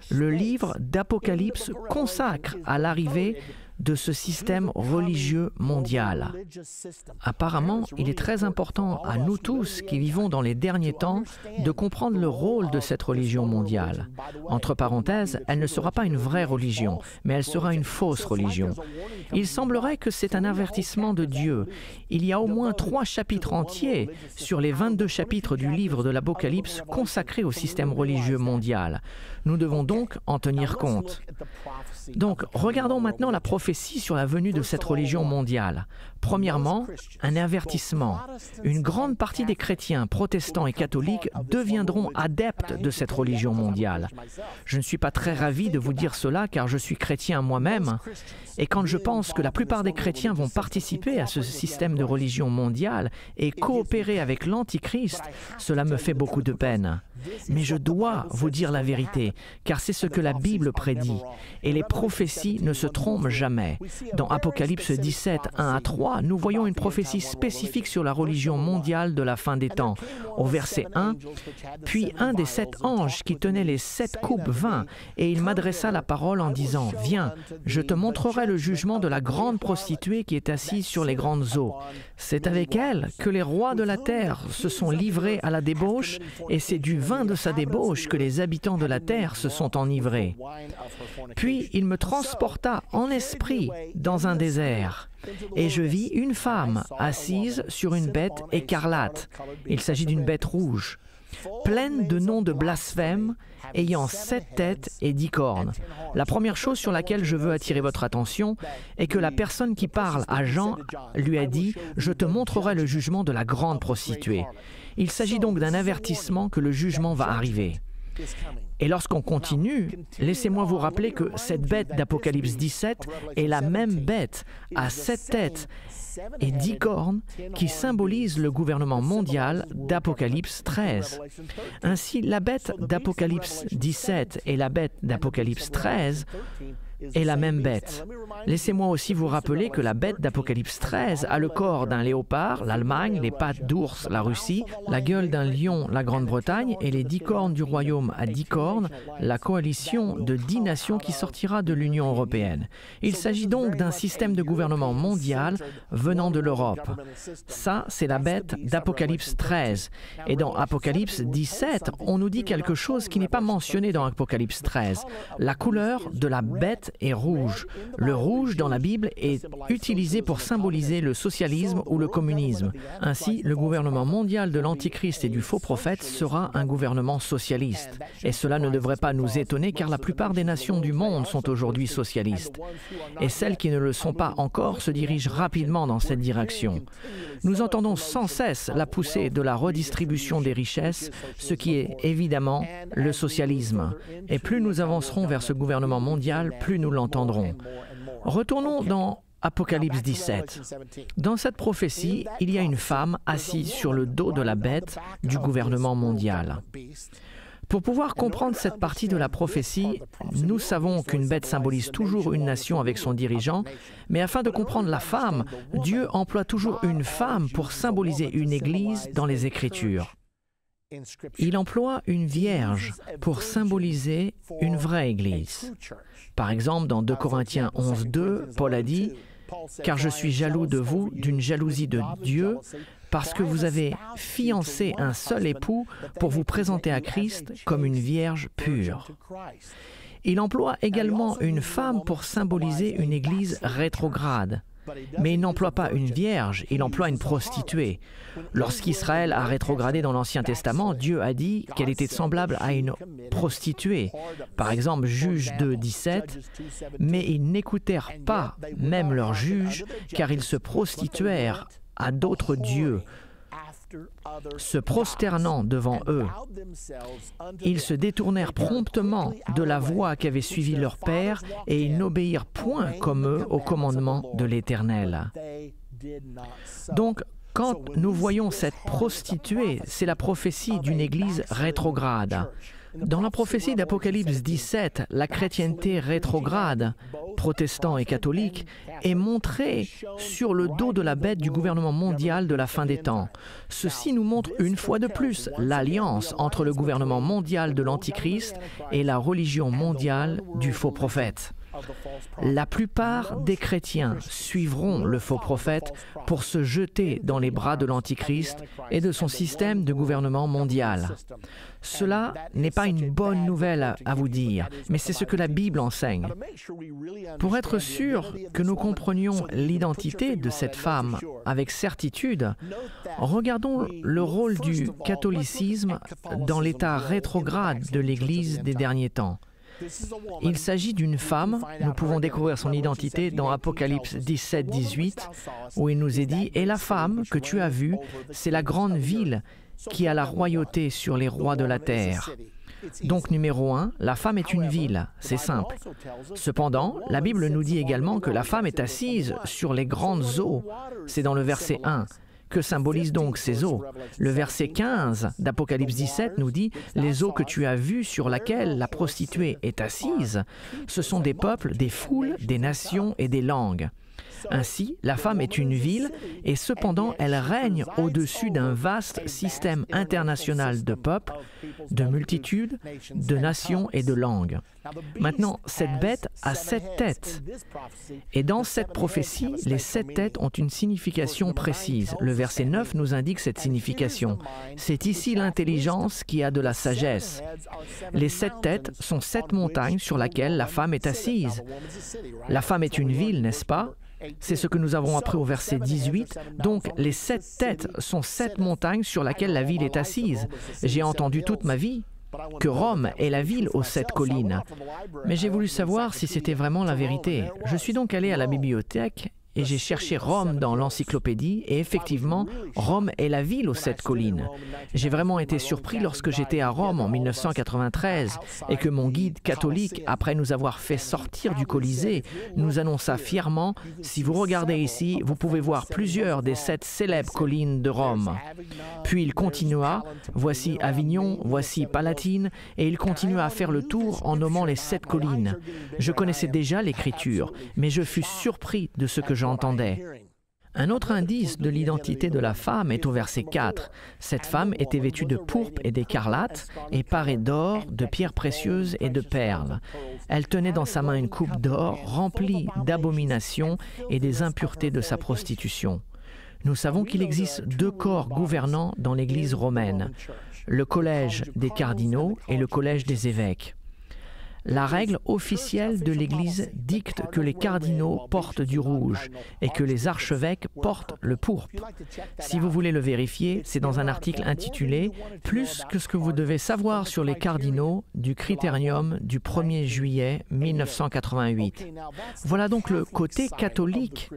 le livre d'Apocalypse consacre à l'arrivée de ce système religieux mondial. Apparemment, il est très important à nous tous qui vivons dans les derniers temps de comprendre le rôle de cette religion mondiale. Entre parenthèses, elle ne sera pas une vraie religion, mais elle sera une fausse religion. Il semblerait que c'est un avertissement de Dieu. Il y a au moins 3 chapitres entiers sur les 22 chapitres du livre de l'Apocalypse consacrés au système religieux mondial. Nous devons donc en tenir compte. Donc, regardons maintenant la prophétie sur la venue de cette religion mondiale. Premièrement, un avertissement. Une grande partie des chrétiens, protestants et catholiques deviendront adeptes de cette religion mondiale. Je ne suis pas très ravi de vous dire cela car je suis chrétien moi-même. Et quand je pense que la plupart des chrétiens vont participer à ce système de religion mondiale et coopérer avec l'Antichrist, cela me fait beaucoup de peine. Mais je dois vous dire la vérité, car c'est ce que la Bible prédit. Et les prophéties ne se trompent jamais. Dans Apocalypse 17, 1 à 3, nous voyons une prophétie spécifique sur la religion mondiale de la fin des temps. Au verset 1, « Puis un des 7 anges qui tenait les 7 coupes vint, et il m'adressa la parole en disant, « Viens, je te montrerai le jugement de la grande prostituée qui est assise sur les grandes eaux. C'est avec elle que les rois de la terre se sont livrés à la débauche, et c'est du vin de sa débauche que les habitants de la terre se sont enivrés. Puis il me transporta en esprit dans un désert, et je vis une femme assise sur une bête écarlate. Il s'agit d'une bête rouge, pleine de noms de blasphème, ayant 7 têtes et 10 cornes. La première chose sur laquelle je veux attirer votre attention est que la personne qui parle à Jean lui a dit « Je te montrerai le jugement de la grande prostituée ». Il s'agit donc d'un avertissement que le jugement va arriver. Et lorsqu'on continue, laissez-moi vous rappeler que cette bête d'Apocalypse 17 est la même bête à 7 têtes et 10 cornes qui symbolise le gouvernement mondial d'Apocalypse 13. Ainsi, la bête d'Apocalypse 17 et la bête d'Apocalypse 13 est la même bête. Laissez-moi aussi vous rappeler que la bête d'Apocalypse 13 a le corps d'un léopard, l'Allemagne, les pattes d'ours, la Russie, la gueule d'un lion, la Grande-Bretagne, et les 10 cornes du royaume à 10 cornes, la coalition de 10 nations qui sortira de l'Union européenne. Il s'agit donc d'un système de gouvernement mondial venant de l'Europe. Ça, c'est la bête d'Apocalypse 13. Et dans Apocalypse 17, on nous dit quelque chose qui n'est pas mentionné dans Apocalypse 13. La couleur de la bête est rouge. Le rouge dans la Bible est utilisé pour symboliser le socialisme ou le communisme. Ainsi, le gouvernement mondial de l'Antichrist et du faux prophète sera un gouvernement socialiste. Et cela ne devrait pas nous étonner car la plupart des nations du monde sont aujourd'hui socialistes. Et celles qui ne le sont pas encore se dirigent rapidement dans cette direction. Nous entendons sans cesse la poussée de la redistribution des richesses, ce qui est évidemment le socialisme. Et plus nous avancerons vers ce gouvernement mondial, plus nous l'entendrons. Retournons dans Apocalypse 17. Dans cette prophétie, il y a une femme assise sur le dos de la bête du gouvernement mondial. Pour pouvoir comprendre cette partie de la prophétie, nous savons qu'une bête symbolise toujours une nation avec son dirigeant, mais afin de comprendre la femme, Dieu emploie toujours une femme pour symboliser une église dans les Écritures. Il emploie une vierge pour symboliser une vraie église. Par exemple, dans 2 Corinthiens 11, 2, Paul a dit « Car je suis jaloux de vous d'une jalousie de Dieu, parce que vous avez fiancé un seul époux pour vous présenter à Christ comme une vierge pure. Il emploie également une femme pour symboliser une église rétrograde. Mais il n'emploie pas une vierge, il emploie une prostituée. Lorsqu'Israël a rétrogradé dans l'Ancien Testament, Dieu a dit qu'elle était semblable à une prostituée. Par exemple, Juges 2, 17, « Mais ils n'écoutèrent pas même leurs juges, car ils se prostituèrent à d'autres dieux, se prosternant devant eux. Ils se détournèrent promptement de la voie qu'avait suivie leur père, et ils n'obéirent point comme eux au commandement de l'Éternel. » Donc, quand nous voyons cette prostituée, c'est la prophétie d'une église rétrograde. Dans la prophétie d'Apocalypse 17, la chrétienté rétrograde, protestants et catholiques, est montrée sur le dos de la bête du gouvernement mondial de la fin des temps. Ceci nous montre une fois de plus l'alliance entre le gouvernement mondial de l'Antichrist et la religion mondiale du faux prophète. La plupart des chrétiens suivront le faux prophète pour se jeter dans les bras de l'Antichrist et de son système de gouvernement mondial. Cela n'est pas une bonne nouvelle à vous dire, mais c'est ce que la Bible enseigne. Pour être sûr que nous comprenions l'identité de cette femme avec certitude, regardons le rôle du catholicisme dans l'état rétrograde de l'Église des derniers temps. Il s'agit d'une femme, nous pouvons découvrir son identité dans Apocalypse 17, 18, où il nous est dit « Et la femme que tu as vue, c'est la grande ville qui a la royauté sur les rois de la terre. » Donc, numéro 1, la femme est une ville, c'est simple. Cependant, la Bible nous dit également que la femme est assise sur les grandes eaux, c'est dans le verset 1. Que symbolisent donc ces eaux? Le verset 15 d'Apocalypse 17 nous dit « Les eaux que tu as vues sur laquelle la prostituée est assise, ce sont des peuples, des foules, des nations et des langues. » Ainsi, la femme est une ville et cependant elle règne au-dessus d'un vaste système international de peuples, de multitudes, de nations et de langues. Maintenant, cette bête a 7 têtes. Et dans cette prophétie, les 7 têtes ont une signification précise. Le verset 9 nous indique cette signification. C'est ici l'intelligence qui a de la sagesse. Les 7 têtes sont 7 montagnes sur lesquelles la femme est assise. La femme est une ville, n'est-ce pas? C'est ce que nous avons appris au verset 18. Donc, les 7 têtes sont 7 montagnes sur lesquelles la ville est assise. J'ai entendu toute ma vie que Rome est la ville aux 7 collines. Mais j'ai voulu savoir si c'était vraiment la vérité. Je suis donc allé à la bibliothèque et j'ai cherché Rome dans l'encyclopédie et effectivement, Rome est la ville aux 7 collines. J'ai vraiment été surpris lorsque j'étais à Rome en 1993 et que mon guide catholique, après nous avoir fait sortir du Colisée, nous annonça fièrement « Si vous regardez ici, vous pouvez voir plusieurs des 7 célèbres collines de Rome. » Puis il continua « Voici Avignon, voici Palatine » et il continua à faire le tour en nommant les 7 collines. Je connaissais déjà l'Écriture, mais je fus surpris de ce que j'entendais. Un autre indice de l'identité de la femme est au verset 4. Cette femme était vêtue de pourpre et d'écarlate et parée d'or, de pierres précieuses et de perles. Elle tenait dans sa main une coupe d'or remplie d'abominations et des impuretés de sa prostitution. Nous savons qu'il existe 2 corps gouvernants dans l'Église romaine, le collège des cardinaux et le collège des évêques. La règle officielle de l'Église dicte que les cardinaux portent du rouge et que les archevêques portent le pourpre. Si vous voulez le vérifier, c'est dans un article intitulé « Plus que ce que vous devez savoir sur les cardinaux » du Critérium du 1er juillet 1988. Voilà donc le côté catholique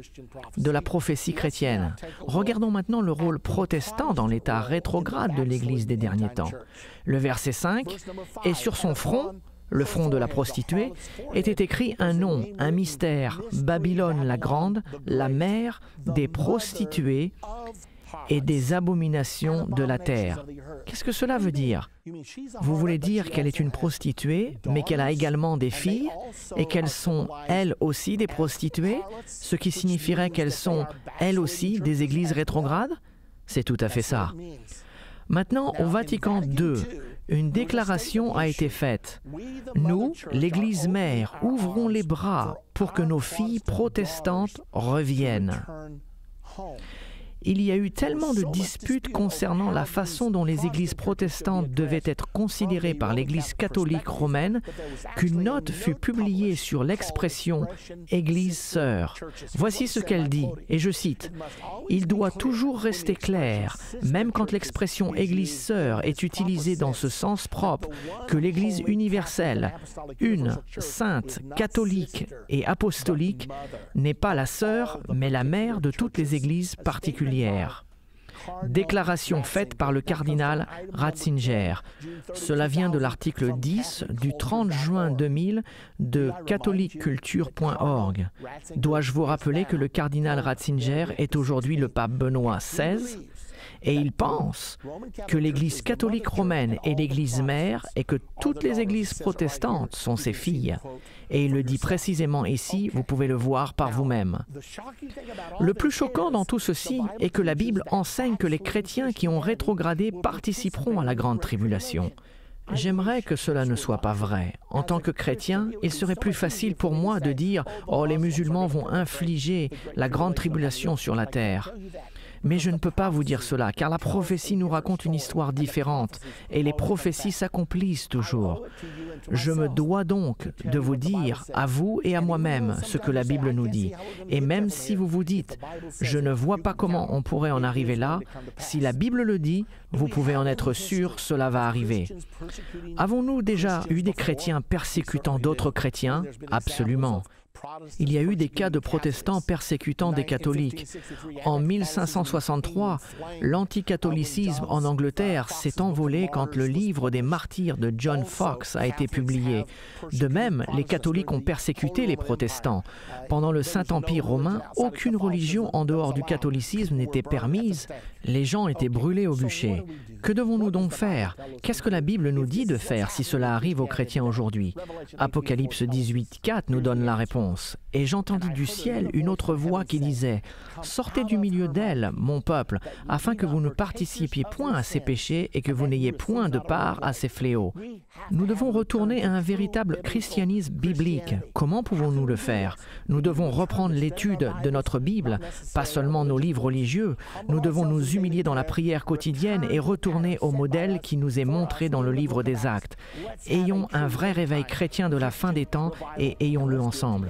de la prophétie chrétienne. Regardons maintenant le rôle protestant dans l'état rétrograde de l'Église des derniers temps. Le verset 5 « Et sur son front, le front de la prostituée, était écrit un nom, un mystère, Babylone la grande, la mère des prostituées et des abominations de la terre. » Qu'est-ce que cela veut dire? Vous voulez dire qu'elle est une prostituée, mais qu'elle a également des filles et qu'elles sont elles aussi des prostituées, ce qui signifierait qu'elles sont elles aussi des églises rétrogrades? C'est tout à fait ça. Maintenant, au Vatican II, une déclaration a été faite. Nous, l'Église mère, ouvrons les bras pour que nos filles protestantes reviennent. Il y a eu tellement de disputes concernant la façon dont les églises protestantes devaient être considérées par l'Église catholique romaine qu'une note fut publiée sur l'expression « Église sœur ». Voici ce qu'elle dit, et je cite, « Il doit toujours rester clair, même quand l'expression « Église sœur » est utilisée dans ce sens propre, que l'Église universelle, une, sainte, catholique et apostolique, n'est pas la sœur, mais la mère de toutes les églises particulières. Déclaration faite par le cardinal Ratzinger. Cela vient de l'article 10 du 30 juin 2000 de catholiqueculture.org. Dois-je vous rappeler que le cardinal Ratzinger est aujourd'hui le pape Benoît XVI? Et il pense que l'Église catholique romaine est l'Église mère et que toutes les églises protestantes sont ses filles. Et il le dit précisément ici, vous pouvez le voir par vous-même. Le plus choquant dans tout ceci est que la Bible enseigne que les chrétiens qui ont rétrogradé participeront à la grande tribulation. J'aimerais que cela ne soit pas vrai. En tant que chrétien, il serait plus facile pour moi de dire « Oh, les musulmans vont infliger la grande tribulation sur la terre ». Mais je ne peux pas vous dire cela, car la prophétie nous raconte une histoire différente, et les prophéties s'accomplissent toujours. Je me dois donc de vous dire, à vous et à moi-même, ce que la Bible nous dit. Et même si vous vous dites, je ne vois pas comment on pourrait en arriver là, si la Bible le dit, vous pouvez en être sûr, cela va arriver. Avons-nous déjà eu des chrétiens persécutant d'autres chrétiens? Absolument. Il y a eu des cas de protestants persécutant des catholiques. En 1563, l'anticatholicisme en Angleterre s'est envolé quand le livre des martyrs de John Foxe a été publié. De même, les catholiques ont persécuté les protestants. Pendant le Saint-Empire romain, aucune religion en dehors du catholicisme n'était permise. Les gens étaient brûlés au bûcher. Que devons-nous donc faire? Qu'est-ce que la Bible nous dit de faire si cela arrive aux chrétiens aujourd'hui? Apocalypse 18:4 nous donne la réponse. « Et j'entendis du ciel une autre voix qui disait « Sortez du milieu d'elle, mon peuple, afin que vous ne participiez point à ses péchés et que vous n'ayez point de part à ses fléaux. » Nous devons retourner à un véritable christianisme biblique. Comment pouvons-nous le faire? Nous devons reprendre l'étude de notre Bible, pas seulement nos livres religieux. Nous devons nous humilier dans la prière quotidienne et retourner au modèle qui nous est montré dans le livre des Actes. Ayons un vrai réveil chrétien de la fin des temps et ayons-le ensemble.